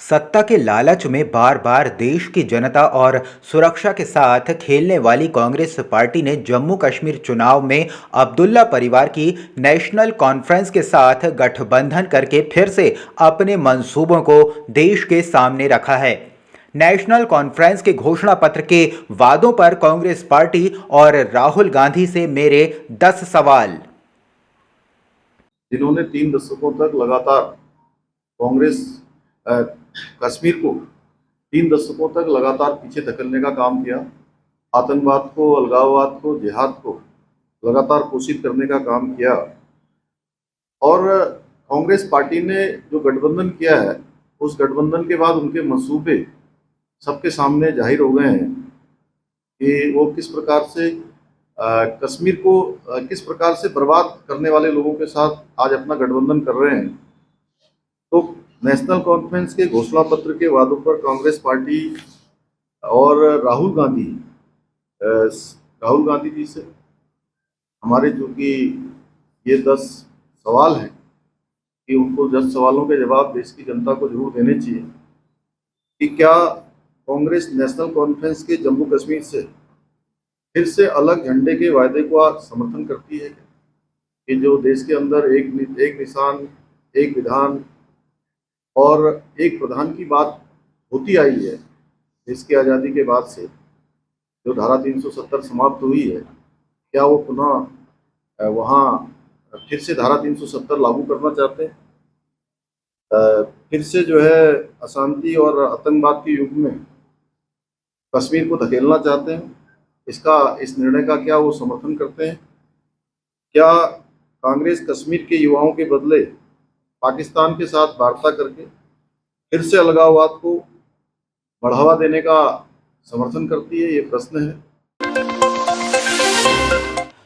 सत्ता के लालच में बार बार देश की जनता और सुरक्षा के साथ खेलने वाली कांग्रेस पार्टी ने जम्मू कश्मीर चुनाव में अब्दुल्ला परिवार की नेशनल कॉन्फ्रेंस के साथ गठबंधन करके फिर से अपने मंसूबों को देश के सामने रखा है। नेशनल कॉन्फ्रेंस के घोषणा पत्र के वादों पर कांग्रेस पार्टी और राहुल गांधी से मेरे 10 सवाल। जिन्होंने 3 दशकों तक लगातार कांग्रेस कश्मीर को 3 दशकों तक लगातार पीछे धकेलने का काम किया, आतंकवाद को, अलगाववाद को, जिहाद को लगातार पोषित करने का काम किया। और कांग्रेस पार्टी ने जो गठबंधन किया है, उस गठबंधन के बाद उनके मंसूबे सबके सामने जाहिर हो गए हैं कि वो किस प्रकार से कश्मीर को किस प्रकार से बर्बाद करने वाले लोगों के साथ आज अपना गठबंधन कर रहे हैं। तो नेशनल कॉन्फ्रेंस के घोषणा पत्र के वादों पर कांग्रेस पार्टी और राहुल गांधी जी से हमारे जो कि ये 10 सवाल हैं कि उनको 10 सवालों के जवाब देश की जनता को जरूर देने चाहिए कि क्या कांग्रेस नेशनल कॉन्फ्रेंस के जम्मू कश्मीर से फिर से अलग झंडे के वायदे को समर्थन करती है कि जो देश के अंदर एक निशान, एक विधान और एक प्रधान की बात होती आई है देश की आज़ादी के बाद से, जो धारा 370 समाप्त हुई है, क्या वो पुनः वहाँ फिर से धारा 370 लागू करना चाहते हैं? फिर से जो है अशांति और आतंकवाद के युग में कश्मीर को धकेलना चाहते हैं? इस निर्णय का क्या वो समर्थन करते हैं? क्या कांग्रेस कश्मीर के युवाओं के बदले पाकिस्तान के साथ वार्ता करके फिर से अलगाववाद को बढ़ावा देने का समर्थन करती है? ये प्रश्न है।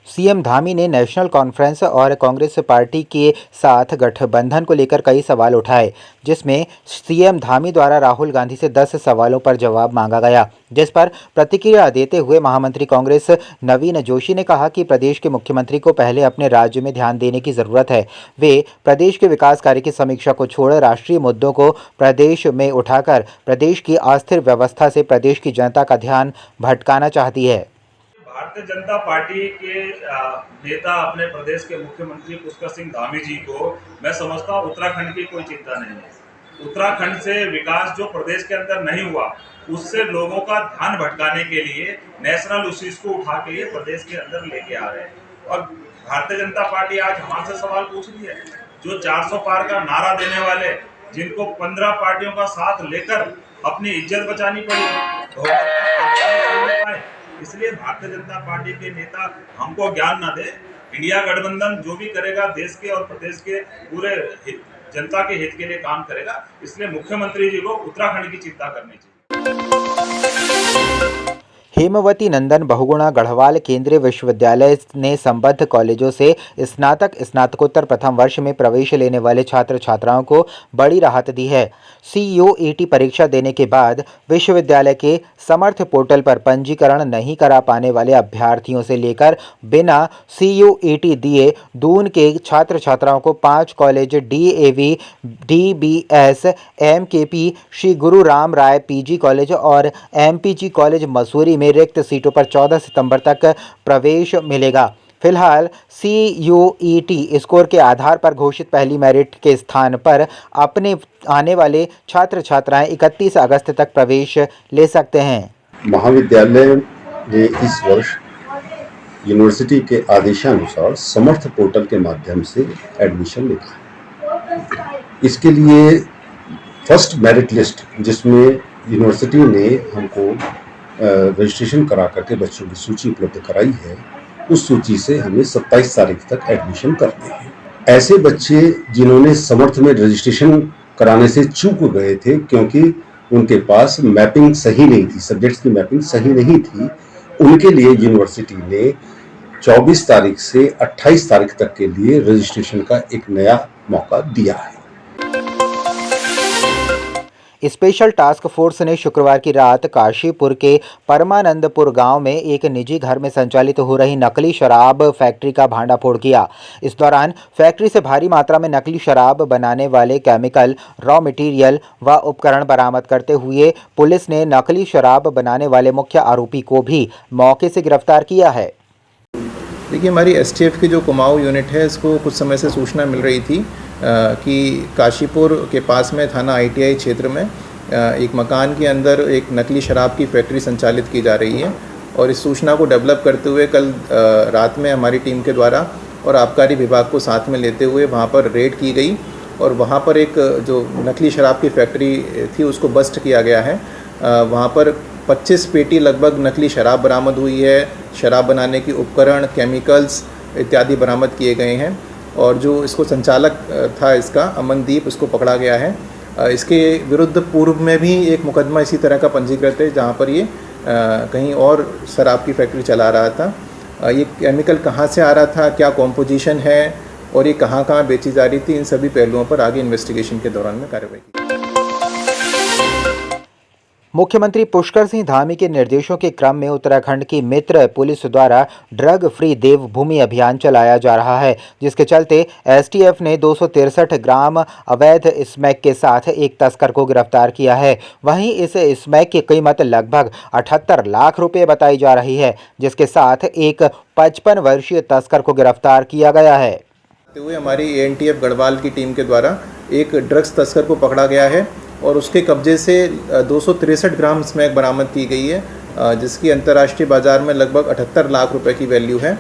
सीएम धामी ने नेशनल कॉन्फ्रेंस और कांग्रेस पार्टी के साथ गठबंधन को लेकर कई सवाल उठाए, जिसमें सीएम धामी द्वारा राहुल गांधी से 10 सवालों पर जवाब मांगा गया, जिस पर प्रतिक्रिया देते हुए महामंत्री कांग्रेस नवीन जोशी ने कहा कि प्रदेश के मुख्यमंत्री को पहले अपने राज्य में ध्यान देने की ज़रूरत है। वे प्रदेश के विकास कार्य की समीक्षा को छोड़ राष्ट्रीय मुद्दों को प्रदेश में उठाकर प्रदेश की अस्थिर व्यवस्था से प्रदेश की जनता का ध्यान भटकाना चाहती है। भारतीय जनता पार्टी के नेता अपने प्रदेश के मुख्यमंत्री पुष्कर सिंह धामी जी को मैं समझता हूँ उत्तराखंड की कोई चिंता नहीं है। उत्तराखंड से विकास जो प्रदेश के अंदर नहीं हुआ, उससे लोगों का ध्यान भटकाने के लिए नेशनल इश्यूज को उठा के ये प्रदेश के अंदर लेके आ रहे हैं। और भारतीय जनता पार्टी आज हमारे सवाल पूछ रही है, जो 400 पार का नारा देने वाले, जिनको 15 पार्टियों का साथ लेकर अपनी इज्जत बचानी पड़ी, इसलिए भारतीय जनता पार्टी के नेता हमको ज्ञान ना दे। इंडिया गठबंधन जो भी करेगा देश के और प्रदेश के पूरे जनता के हित के लिए काम करेगा, इसलिए मुख्यमंत्री जी को उत्तराखंड की चिंता करनी चाहिए। हेमवती नंदन बहुगुणा गढ़वाल केंद्रीय विश्वविद्यालय ने संबद्ध कॉलेजों से स्नातक स्नातकोत्तर प्रथम वर्ष में प्रवेश लेने वाले छात्र छात्राओं को बड़ी राहत दी है। CUET परीक्षा देने के बाद विश्वविद्यालय के समर्थ पोर्टल पर पंजीकरण नहीं करा पाने वाले अभ्यर्थियों से लेकर बिना CUET दिए दून के छात्र छात्राओं को 5 college DAV, DBS, MKP, Shri गुरु राम राय PG कॉलेज और MPG कॉलेज मसूरी में रिक्त सीटों पर 14 सितंबर तक प्रवेश मिलेगा। फिलहाल CUET स्कोर के आधार पर घोषित पहली मेरिट के स्थान पर अपने आने वाले छात्र छात्राएं 31 अगस्त तक प्रवेश ले सकते हैं। महाविद्यालय ने इस वर्ष यूनिवर्सिटी के आदेशानुसार समर्थ पोर्टल के माध्यम से एडमिशन लिया है। इसके लिए फर्स्ट मेरिट लिस्ट, जिसमें यूनिवर्सिटी ने हमको रजिस्ट्रेशन करा करके बच्चों की सूची उपलब्ध कराई है, उस सूची से हमें 27 तारीख तक एडमिशन करते हैं। ऐसे बच्चे जिन्होंने समर्थ में रजिस्ट्रेशन कराने से चूक गए थे क्योंकि उनके पास मैपिंग सही नहीं थी, सब्जेक्ट्स की मैपिंग सही नहीं थी, उनके लिए यूनिवर्सिटी ने 24 तारीख से 28 तारीख तक के लिए रजिस्ट्रेशन का एक नया मौका दिया है। स्पेशल टास्क फोर्स ने शुक्रवार की रात काशीपुर के परमानंदपुर गांव में एक निजी घर में संचालित हो रही नकली शराब फैक्ट्री का भांडाफोड़ किया। इस दौरान फैक्ट्री से भारी मात्रा में नकली शराब बनाने वाले केमिकल, रॉ मटेरियल व उपकरण बरामद करते हुए पुलिस ने नकली शराब बनाने वाले मुख्य आरोपी को भी मौके से गिरफ्तार किया है। देखिए, हमारी एसटीएफ की जो कुमाऊं यूनिट है, इसको कुछ समय से सूचना मिल रही थी कि काशीपुर के पास में थाना आईटीआई क्षेत्र में एक मकान के अंदर एक नकली शराब की फैक्ट्री संचालित की जा रही है। और इस सूचना को डेवलप करते हुए कल रात में हमारी टीम के द्वारा और आबकारी विभाग को साथ में लेते हुए वहाँ पर रेड की गई और वहाँ पर एक जो नकली शराब की फैक्ट्री थी उसको बस्ट किया गया है। वहाँ पर 25 पेटी लगभग नकली शराब बरामद हुई है। शराब बनाने की उपकरण, केमिकल्स इत्यादि बरामद किए गए हैं और जो इसको संचालक था इसका अमनदीप, उसको पकड़ा गया है। इसके विरुद्ध पूर्व में भी एक मुकदमा इसी तरह का पंजीकृत है जहाँ पर ये कहीं और शराब की फैक्ट्री चला रहा था। ये केमिकल कहाँ से आ रहा था, क्या कॉम्पोजिशन है और ये कहाँ बेची जा रही थी, इन सभी पहलुओं पर आगे इन्वेस्टिगेशन के दौरान में कार्रवाई की। मुख्यमंत्री पुष्कर सिंह धामी के निर्देशों के क्रम में उत्तराखंड की मित्र पुलिस द्वारा ड्रग फ्री देवभूमि अभियान चलाया जा रहा है, जिसके चलते एसटीएफ ने 263 ग्राम अवैध स्मैक के साथ एक तस्कर को गिरफ्तार किया है। वहीं इस स्मैक की कीमत लगभग 78 लाख रुपए बताई जा रही है, जिसके साथ एक 55 वर्षीय तस्कर को गिरफ्तार किया गया है। हमारी एएनटीएफ गढ़वाल की टीम के द्वारा एक ड्रग्स तस्कर को पकड़ा गया है और उसके कब्जे से 263 ग्राम स्मैक बरामद की गई है, जिसकी अंतर्राष्ट्रीय बाज़ार में लगभग 78 लाख रुपए की वैल्यू है।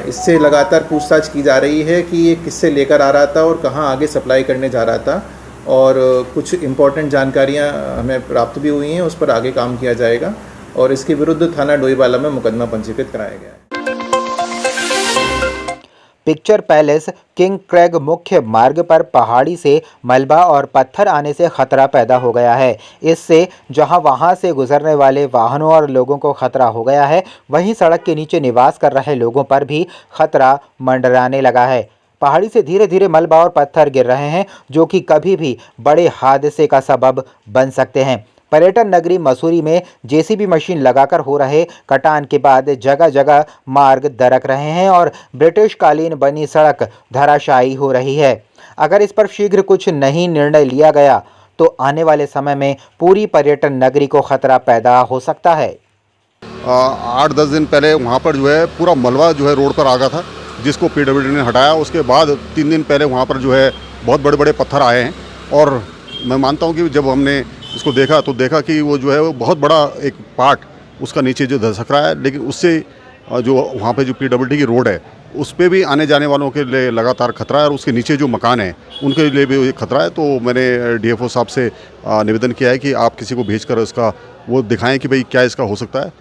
इससे लगातार पूछताछ की जा रही है कि ये किससे लेकर आ रहा था और कहां आगे सप्लाई करने जा रहा था और कुछ इम्पॉर्टेंट जानकारियां हमें प्राप्त भी हुई हैं, उस पर आगे काम किया जाएगा और इसके विरुद्ध थाना डोईवाला में मुकदमा पंजीकृत कराया गया है। पिक्चर पैलेस किंग क्रेग मुख्य मार्ग पर पहाड़ी से मलबा और पत्थर आने से खतरा पैदा हो गया है। इससे जहां वहां से गुजरने वाले वाहनों और लोगों को खतरा हो गया है, वहीं सड़क के नीचे निवास कर रहे लोगों पर भी खतरा मंडराने लगा है। पहाड़ी से धीरे धीरे मलबा और पत्थर गिर रहे हैं, जो कि कभी भी बड़े हादसे का सबब बन सकते हैं। पर्यटन नगरी मसूरी में जेसीबी मशीन लगाकर हो रहे कटान के बाद जगह जगह मार्ग दरक रहे हैं और ब्रिटिश कालीन बनी सड़क धराशायी हो रही है। अगर इस पर शीघ्र कुछ नहीं निर्णय लिया गया तो आने वाले समय में पूरी पर्यटन नगरी को खतरा पैदा हो सकता है। 8-10 दिन पहले वहाँ पर जो है पूरा मलबा जो है रोड पर आ गया था, जिसको पीडब्ल्यूडी ने हटाया। उसके बाद 3 दिन पहले वहाँ पर जो है बहुत बड़े बड़े पत्थर आए हैं और मैं मानता हूँ कि जब हमने इसको देखा तो देखा कि वो जो है वो बहुत बड़ा एक पार्ट उसका नीचे जो धसक रहा है, लेकिन उससे जो वहाँ पे जो पीडब्ल्यूडी की रोड है उस पर भी आने जाने वालों के लिए लगातार खतरा है और उसके नीचे जो मकान है उनके लिए भी खतरा है। तो मैंने डीएफओ साहब से निवेदन किया है कि आप किसी को भेजकर उसका वो दिखाएं कि भाई क्या इसका हो सकता है।